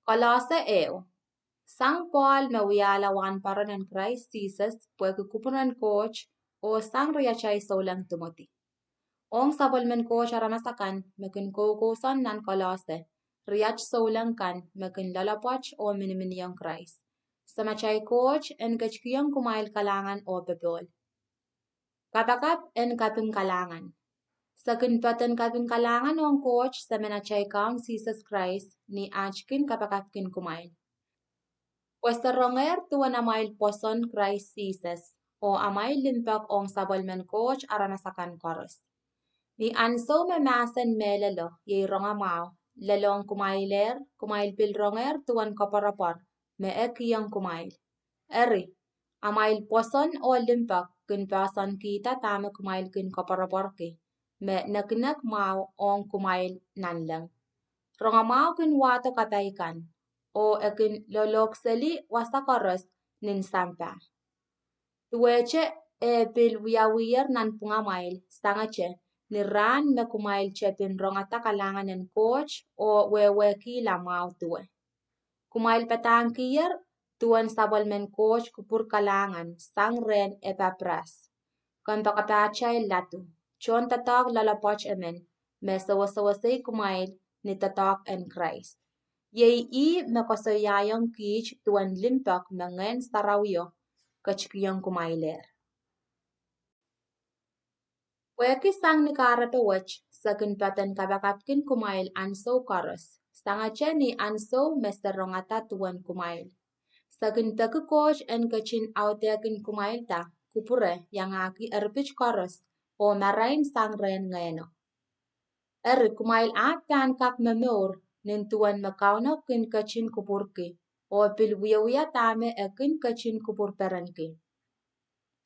Kolose eu. Sang Paul me wiala wan paran en Christ Jesus pue kukupunan coach o sang riachai solang Timothy. Ong sabol men coach aramasakan mekin kukusan nan kolose. Riach solang kan mekin lalapwach o miniminiang Christ. Samachay coach en kachkiyang kumail kalangan o bebol. Kapakap en kaping kalangan. Sa kinpatan kaping kalangan ong coach sa menachay kaun Jesus Christ ni achkin kapakapkin kumail. Pues ronger tuan amail poson Christ Jesus o amail limpak ong sabol men coach aranasakan koros. Ni anso me masen melelo ye ronga mau lelong kumail pil ronger tuan koporapor me ekiyang kumail. Eri amail poson o limpak kin pasan kita tame kumail kin koporapor ki me naknak mau ong kumail nanlang. Ronga mau kin wato kataikan. O ekin lolokseli wasakoros nin sampa. Tuweche e pil wiyawiyar nan pungamail sangache ni ran me kumail chepin rongata kalangan en coach o weweki la mau tuwe. Kumail petangkiyar tuan sabol men coach kupur kalangan sang ren epapras. Kanto katachay latu. Chon tatak lalapoch emen me sawasawasay kumail ni tatak en Christ. Yei me kosoyayang kich tuan limpak mengen sarawyo kachkiyang kumailer. Weki sang ni karape wach sakin patan kabakapkin kumail anso karos. Sangache ni anso mesterongata tuan kumail. Sakin taku coach en kachin autekin kumail ta kupure yang aki erpich karos o marain sang ren ngeno. Kumail apan kak memor nin tuan makauno kin kachin kupurki o pilwiya tame ekin kachin kupur peranki.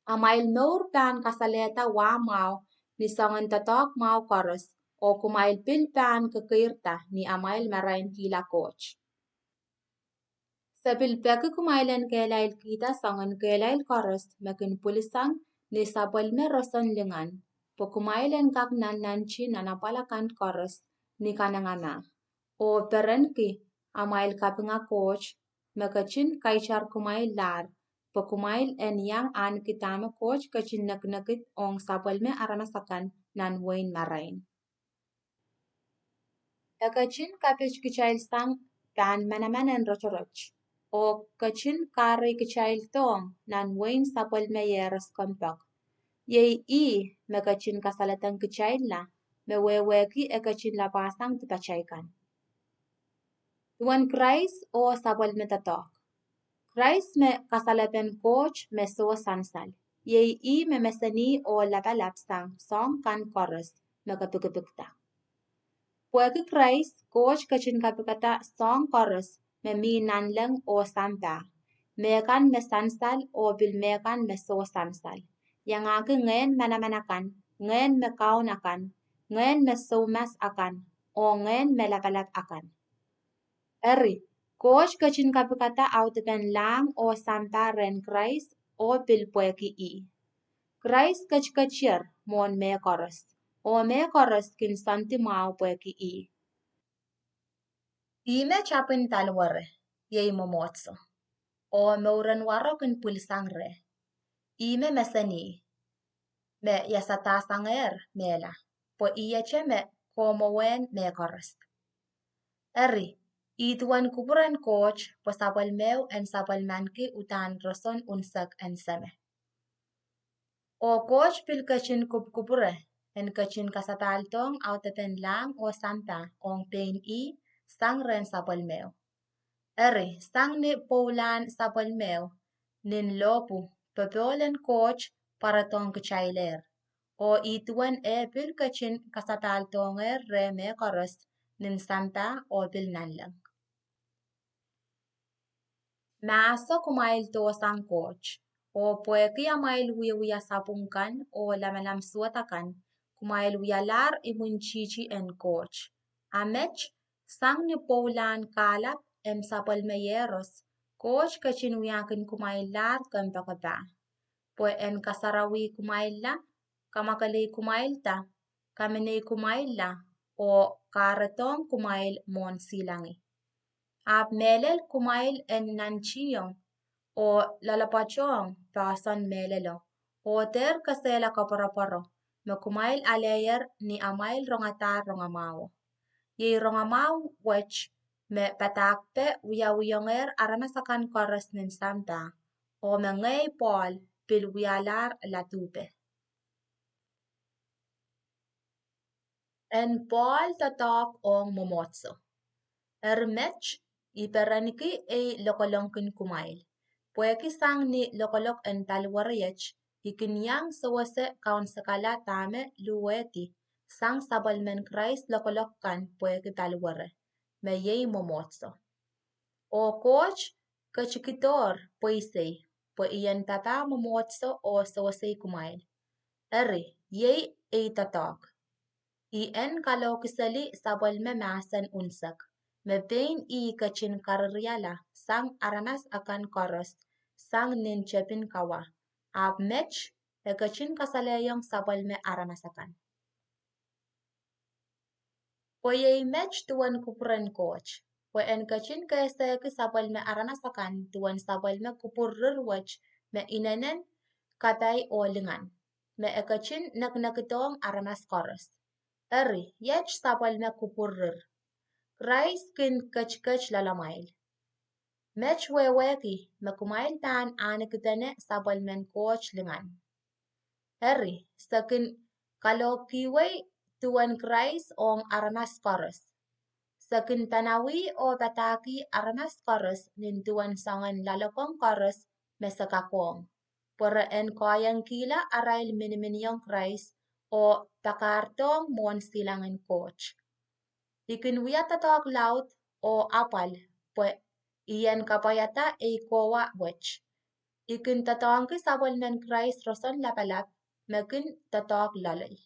Amail meur pan kasaleta wa mau ni sangan tatak mau koros o kumail pil pan kekirta ni amail marain kila coach. Sabil peki kumailan kelail kita sangan kelail koros mekin pulisang ni sabal me rosan lengan po kumailan kak nananchi nanapalakan koros ni kanangana. O perenki amail kapinga coach mekachin kaichar kumail lar po kumail en yang an kitama coach kachin naknakit ong sabal me aramasakan nan wain marain. Ekachin kapich kichail sang pan manamanan rochoroch. O kachin kare kichail tong nan wain sabal me yeras kompak. Yei mekachin kasalatan kichail la me weweki ekachin la pasang tipachaikan. Tuan Christ o sabal me tatok. Christ me kasalapen coach me so sansal. Yei me mesani o labalap sang song kan koros me kapikipikta. Pueki Christ coach kachin kapikata song koros me mi nanlang o sampa. Mekan me sansal o bil mekan me so sansal. Yang aki ngayon manamanakan, ngayon me kaunakan, ngayon me so mas akan, o ngayon me labalap akan. Coach kachin kapikata autipen lang o sampa ren Christ o pilpueki Christ kachkachir mon me koros o me koros kin santi mau pueki me chapin talware yei momotso o meuran waro kin pulsangre. Me mesani me yasata sanger mela po che me komowen me koros. Ituan kupuran coach po sabal meu en sabal manki utan roson unsak en seme. O coach pil kachin kupure en kachin kasataltong autapen lang o sampa ong pain sang ren sabal meu. Sang ni poulan sabal meu nin lopu pepolen coach para tong kachailer. O ituan pil kachin kasataltonger re me koros nin sampa o pil nanlang. Maso kumail to sang coach o pueki amail wiya sapungkan o lamalam suatakan kumail wiyalar imunchichi en coach. Amech sang ni poulan kalap em sapal meyeros coach kachin wiyakin kumailar kampakaba. Pue en kasarawi kumaila, kamakali kumailta, kamene kumaila o karatong kumail mon silangi. Ab melel kumail en nanchiyong o lalapachong pasan melelo o ter kasela kaparaparo me kumail aleyer ni amail rongatar rongamawo. Ye rongamaw wech me patakpe wiyawiyonger aramasakan koros nin samta o me ngay pol pil wiyalar latupe. En pol tatok ong momotso. Mech iperaniki ei lokolongkin kumail. Pueki sang ni lokolok en talwarayech ikinyang sawase kaun sakala tame luweti sang sabalmen Christ lokolok kan pueki talware me yei momotso. O coach kachikitor poisei po iyan tata momotso o sawasei kumail. Eri yei ei tatok. En kalau kisali sabalme masan unsak. Mepein kachin karariala sang aranas akan koros sang ninchepin kawa. Ab mech kachin kasaleyong sabalme aranas akan. Poyei mech tuan kupuran coach. Po en kachin kese ki sabalme aranas akan tuan sabalme kupurur wach me inenen katay o lingan. Me kachin nakitong aranas koros. Eri yech sabalme kupurur. Christ kin kach lalamail. Mech weweki makumail tan anikitane sabalmen coach lingan. Eri sakin kalokiway tuan Christ ong aranas koros. Sakin tanawi o bataki aranas koros nin tuan sangan lalakong koros mesakakong. Pora en koyang kila arail miniminiong Christ o takartong mon silangan coach. Ikin wiyatatok laut o apal po iyan kapayata ei kowa wech. Ikin tatongki sabalmen Christ roson lapalap mekin tatok lalay.